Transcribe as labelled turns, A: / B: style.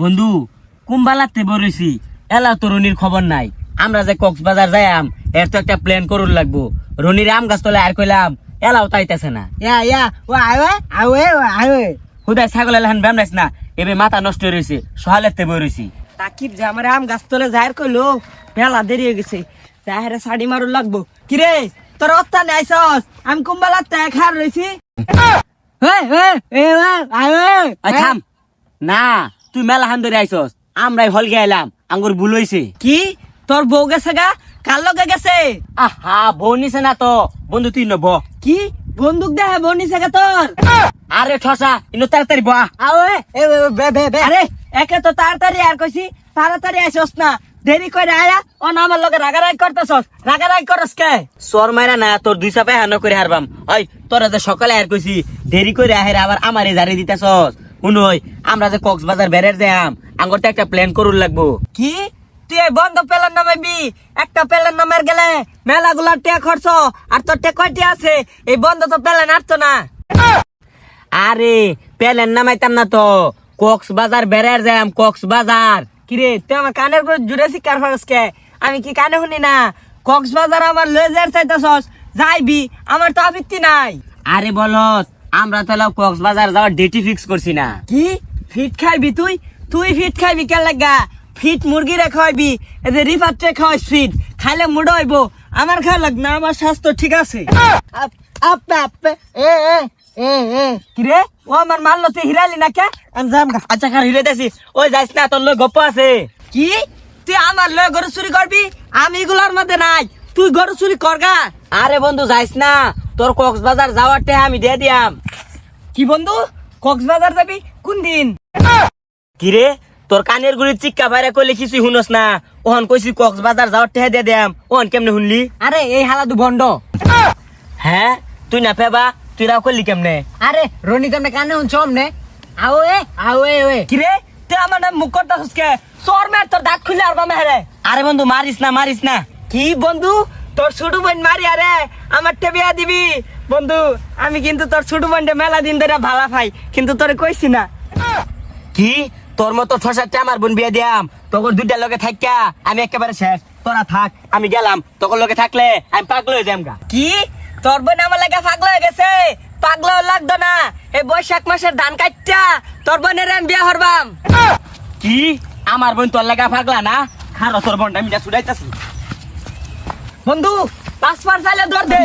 A: বন্ধু কুম্বালাতে বরেছি এলা তো রনির খবর নাই। আমরা যে কক্সবাজার যাইয়াম এর তো একটা প্ল্যান করুন লাগবো। রনির আম গাছ তলে আর কইলাম এলাও তাইতেছে না। হুদাই ছাগল এলাহান ব্যামরাইস না, এবে মাথা নষ্ট হয়েছে সহালেতে বরেছি।
B: তাকিব যে আমার আম গাছ তলে যাই কইলো মেলা দেরি হয়ে গেছে, যাহারে শাড়ি মারুন লাগবো। কিরে তোর অত্তা নাইছস, আমি কুম্বালাতে খার রইছি।
A: থাম না, তুই মেলা হান ধরে আইসস, আমরাই হল গেলাম, আঙ্গুর ভুল হইছে।
B: কি তোর বউ গেছে গা? কার লগে গেছে?
A: আহা বউ নিছে না তো, বন্ধু তুই নব।
B: কি বন্দুক দেহে বউ নিছে গা তোর?
A: আরে ঠসা ইনো তাড়াতাড়ি বা।
B: আরে একে তো তাড়াতাড়ি আর কইছি তাড়াতাড়ি আইসস না, দেরি করে আয়া ও না আমার লগে রাগারাগ করতেছস। রাগারাগ করস কে?
A: সর মারা না তোর দুই চাপায় হানো করে হারবাম। ওই তোরা যে সকালে আর কইছি দেরি করে আহের আবার আমারে জারি দিতেছস। শুনই আমরা যে কক্সবাজার বেড়ের যাম, আঙ্গর তো একটা প্ল্যান করুন লাগবো।
B: কি তুই এই বন্ধ পেলার নামাবি? একটা পেলার নামের গেলে মেলা গুলা টিয়া খরচ, আর তোর টিয়া কয়টি আছে? এই বন্ধ তো পেলেন আটতো না।
A: আরে প্ল্যান নামাইতাম না তো, কক্সবাজার বেড়ের যাম কক্সবাজার।
B: কিরে তুই আমার কানের করে জুড়ে শিকার খরচ কে? আমি কি কানে শুনি না? কক্সবাজার আমার লয়ে যার চাইতেছস, যাইবি, আমার তো আপত্তি নাই।
A: আরে বলত আমরা তাহলে কক্সবাজার যাওয়ার ডেটি ফিক্স করছি না।
B: কি ফিট খাইবি তুই? তুই ফিট খাইবি কে লাগা? ফিট মুরগি রে খাওয়াইবি, এদের রিফাত্রে খাওয়াই ফিট খাইলে মুড়ো হইব। আমার খাওয়া লাগ না, আমার স্বাস্থ্য ঠিক আছে। কিরে ও আমার মারলো, তুই হিরালি না কে? আমি যাম গা।
A: আচ্ছা খান হিরে দেছি, ওই যাইস না, তোর লোক গপ্প আছে।
B: কি তুই আমার লয়ে গরু চুরি করবি? আমি এগুলোর মধ্যে নাই, তুই গরু চুরি করগা।
A: আরে বন্ধু যাইস না, তোর কক্সবাজার যাওয়ার টেহা আমি দিয়ে দিয়াম।
B: কি বন্ধু কক্সবাজার যাবি কোন দিন?
A: কিরে তোর কানের গুড়ির চিক্কা বাইরে কইলে কিছুই শুনস না, ওহন কইছি কক্সবাজার যাওয়ার টেহা দিয়ে দিয়াম, ওহন কেমনে শুনলি?
B: আরে এই হালাদু বন্ড।
A: হ্যাঁ তুই না পেবা, তুই রাও করলি কেমনে?
B: আরে রনি তুমি কানে শুনছ আমনে? আও এ কিরে তুই আমার নাম মুখ করতে হসকে? সর মের তোর দাঁত খুলে আর বামে হেরে।
A: আরে বন্ধু মারিস না মারিস না।
B: কি বন্ধু তোর ছোট বোন মারি? আরে আমার টেবিয়া দিবি বন্ধু? আমি কিন্তু তোর ছোট বোনটা মেলা দিন ধরে ভালা পাই, কিন্তু তোরে কইছি না।
A: কি তোর মতো ঠসারটা আমার বোন বিয়ে দিয়াম, তোর দুইটার লগে থাকা আমি একেবারে শেষ। তোরা থাক, আমি গেলাম, তোর লগে থাকলে আমি পাগল হয়ে যাম গা।
B: কি তোর বোন আমার লাগা পাগল হয়ে গেছে? পাগল লাগতো না, এই বৈশাখ মাসের ধান কাটটা তোর বোনের আমি বিয়া হরবাম।
A: কি আমার বোন তোর লাগা পাগলা না? খারো তোর বোনটা আমি যা ছুটাইতাছি।
B: বন্ধু 5 চাইলে ধর দে।